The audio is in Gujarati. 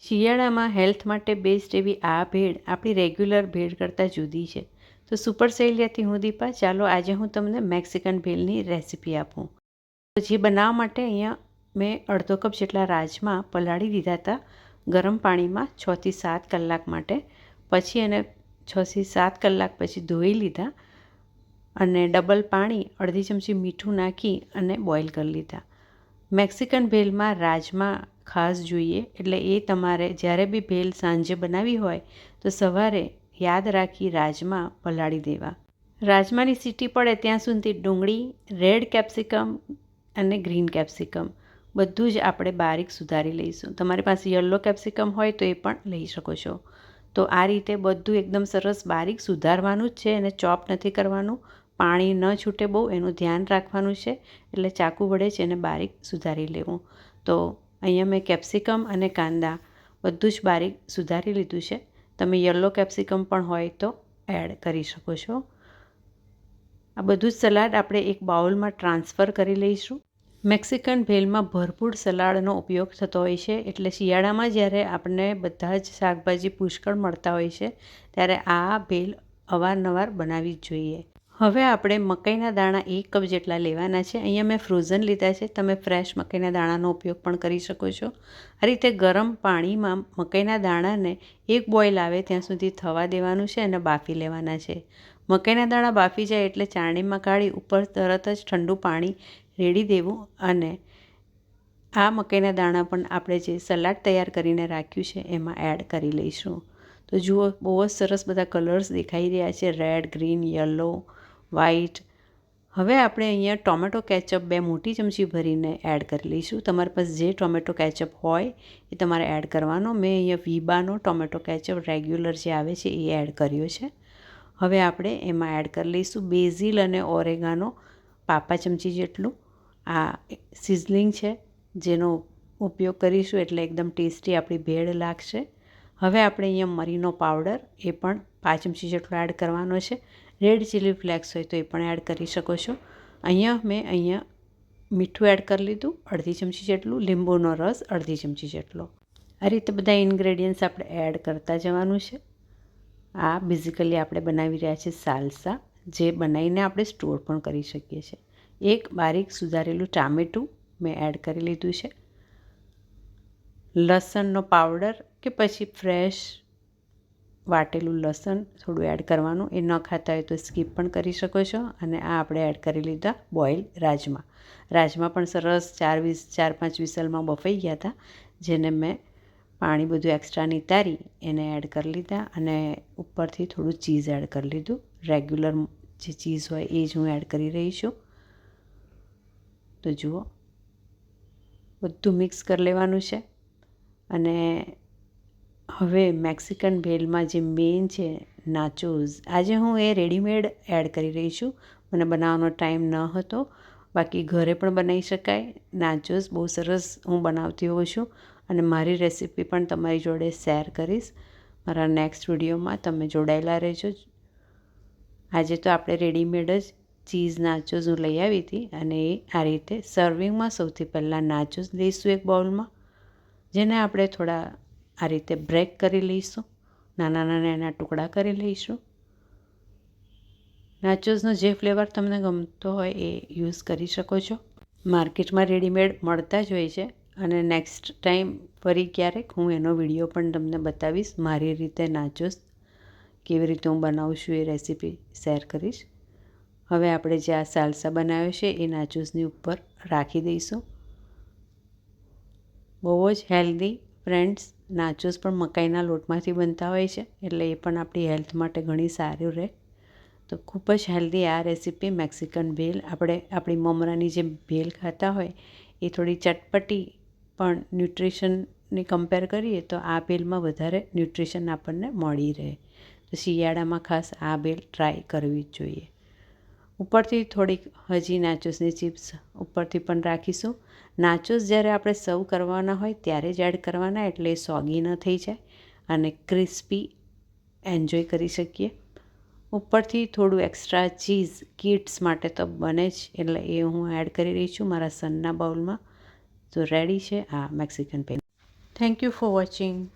શિયાળામાં હેલ્થ માટે બેસ્ટ એવી આ ભેળ આપણી રેગ્યુલર ભેળ કરતાં જુદી છે. તો સુપર શૈલિયાથી હું દીપા. ચાલો આજે હું તમને મેક્સિકન ભેળની રેસીપી આપું. તો જે બનાવવા માટે અહીંયા મેં અડધો કપ જેટલા રાજમા પલાળી દીધા હતા ગરમ પાણીમાં 6 થી 7 કલાક માટે. પછી એને 6 થી 7 કલાક પછી ધોઈ લીધા અને ડબલ પાણી અડધી ચમચી મીઠું નાખી અને બોઇલ કરી લીધા. મેક્સિકન ભેળમાં રાજમા ખાસ જોઈએ, એટલે એ તમારે જ્યારે બી ભેળ સાંજે બનાવી હોય તો સવારે યાદ રાખી રાજમા પલાળી દેવા. રાજમાની સીટી પડે ત્યાં સુધી ડુંગળી, રેડ કેપ્સિકમ અને ગ્રીન કેપ્સિકમ બધું જ આપણે બારીક સુધારી લઈશું. તમારી પાસે યલો કેપ્સિકમ હોય તો એ પણ લઈ શકો છો. તો આ રીતે બધું એકદમ સરસ બારીક સુધારવાનું જ છે, અને ચોપ નથી કરવાનું. પાણી ન છૂટે બહુ એનું ધ્યાન રાખવાનું છે, એટલે ચાકુ વડે જ એને બારીક સુધારી લેવું. તો અહીંયા મેં કેપ્સિકમ અને કાંદા બધું જ બારીક સુધારી લીધું છે. તમે યલો કેપ્સિકમ પણ હોય તો એડ કરી શકો છો. આ બધું જ સલાડ આપણે એક બાઉલમાં ટ્રાન્સફર કરી લઈશું. મેક્સિકન ભેળમાં ભરપૂર સલાડનો ઉપયોગ થતો હોય છે, એટલે શિયાળામાં જ્યારે આપણને બધા જ શાકભાજી પુષ્કળ મળતા હોય છે ત્યારે આ ભેળ અવારનવાર બનાવવી જ જોઈએ. હવે આપણે મકાઈના દાણા 1 કપ જેટલા લેવાના છે. અહીંયા મેં ફ્રોઝન લીધા છે. તમે ફ્રેશ મકાઈના દાણાનો ઉપયોગ પણ કરી શકો છો. આ રીતે ગરમ પાણીમાં મકાઈના દાણાને એક બોઇલ આવે ત્યાં સુધી થવા દેવાનું છે અને બાફી લેવાના છે. મકાઈના દાણા બાફી જાય એટલે ચાળણીમાં કાઢી ઉપર તરત જ ઠંડુ પાણી રેડી દેવું, અને આ મકાઈના દાણા પણ આપણે જે સલાડ તૈયાર કરીને રાખ્યું છે એમાં એડ કરી લઈશું. તો જુઓ, બહુ જ સરસ બધા કલર્સ દેખાઈ રહ્યા છે, રેડ, ગ્રીન, યલો, વ્હાઈટ. હવે આપણે અહીંયા ટોમેટો કેચઅપ 2 મોટી ચમચી ભરીને એડ કરી લઈશું. તમારી પાસે જે ટોમેટો કેચઅપ હોય એ તમારે એડ કરવાનો. મેં અહીંયા વિબાનો ટોમેટો કેચઅપ રેગ્યુલર જે આવે છે એ એડ કર્યો છે. હવે આપણે એમાં એડ કરી લઈશું બેઝિલ અને ઓરેગાનો પાપા ચમચી જેટલું. આ સિઝલિંગ છે જેનો ઉપયોગ કરીશું એટલે એકદમ ટેસ્ટી આપણી ભેળ લાગશે. હવે આપણે અહીંયા મરીનો પાવડર એ પણ 5 ચમચી જેટલો એડ કરવાનો છે. રેડ ચીલી ફ્લેક્સ હોય તો એ પણ એડ કરી શકો છો. અહીંયા મીઠું એડ કરી લીધું અડધી ચમચી જેટલું, લીંબુનો રસ અડધી ચમચી જેટલો. આ રીતે બધા ઇન્ગ્રેડિયન્ટ્સ આપણે એડ કરતા જવાનું છે. આ બેઝિકલી આપણે બનાવી રહ્યા છીએ સાલ્સા, જે બનાવીને આપણે સ્ટોર પણ કરી શકીએ છીએ. એક બારીક સુધારેલું ટામેટું મેં એડ કરી લીધું છે. લસણનો પાવડર કે પછી ફ્રેશ વાટેલું લસણ થોડું એડ કરવાનું. એ ન ખાતા હોય તો સ્કીપ પણ કરી શકો છો. અને આ આપણે એડ કરી લીધા બોઇલ રાજમા. રાજમા પણ સરસ 4-5 વિસલમાં બફાઈ ગયા હતા, જેને મેં પાણી બધું એક્સ્ટ્રા નિતારી એને એડ કરી લીધા, અને ઉપરથી થોડું ચીઝ એડ કરી લીધું. રેગ્યુલર જે ચીઝ હોય એ જ હું એડ કરી રહી છું. તો જુઓ, બધું મિક્સ કરી લેવાનું છે. અને હવે મેક્સિકન ભેળમાં જે મેઇન છે નાચોઝ, આજે હું એ રેડીમેડ એડ કરી રહી છું. મને બનાવવાનો ટાઈમ ન હતો, બાકી ઘરે પણ બનાવી શકાય. નાચોઝ બહુ સરસ હું બનાવતી હોઉં છું, અને મારી રેસીપી પણ તમારી જોડે શેર કરીશ મારા નેક્સ્ટ વિડીયોમાં. તમે જોડાયેલા રહેજો. આજે તો આપણે રેડીમેડ જ ચીઝ નાચોઝ હું લઈ આવી હતી, અને એ આ રીતે સર્વિંગમાં સૌથી પહેલાં નાચોઝ લઈશું એક બાઉલમાં, જેને આપણે થોડા આ રીતે બ્રેક કરી લઈશું, નાના એના ટુકડા કરી લઈશું. નાચોઝનો જે ફ્લેવર તમને ગમતો હોય એ યુઝ કરી શકો છો. માર્કેટમાં રેડીમેડ મળતા જ હોય છે, અને નેક્સ્ટ ટાઈમ ફરી ક્યારેક હું એનો વિડીયો પણ તમને બતાવીશ. મારી રીતે નાચોઝ કેવી રીતે હું બનાવું છું એ રેસીપી શેર કરીશ. હવે આપણે જે આ સાલ્સા બનાવ્યો છે એ નાચોઝની ઉપર રાખી દઈશું. બહુ જ હેલ્ધી ફ્રેન્ડ્સ, નાચોઝ પણ મકાઈના લોટમાંથી બનતા હોય છે, એટલે એ પણ આપણી હેલ્થ માટે ઘણી સારું રહે. તો ખૂબ જ હેલ્ધી આ રેસીપી મેક્સિકન ભેળ. આપણે આપણી મમરાની જે ભેળ ખાતા હોય એ થોડી ચટપટી, પણ ન્યુટ્રિશનની કમ્પેર કરીએ તો આ ભેળમાં વધારે ન્યુટ્રિશન આપણને મળી રહે. તો શિયાળામાં ખાસ આ ભેળ ટ્રાય કરવી જ જોઈએ. ઉપરથી થોડીક હજી નાચોસની ચિપ્સ ઉપરથી પણ રાખીશું. નાચોસ જ્યારે આપણે સર્વ કરવાના હોય ત્યારે જ એડ કરવાના, એટલે એ સોગી ન થઈ જાય અને ક્રિસ્પી એન્જોય કરી શકીએ. ઉપરથી થોડું એક્સ્ટ્રા ચીઝ કિડ્સ માટે તો બને જ, એટલે એ હું એડ કરી રહી છું મારા સનના બાઉલમાં. તો રેડી છે આ Mexican bhel. Thank you for watching.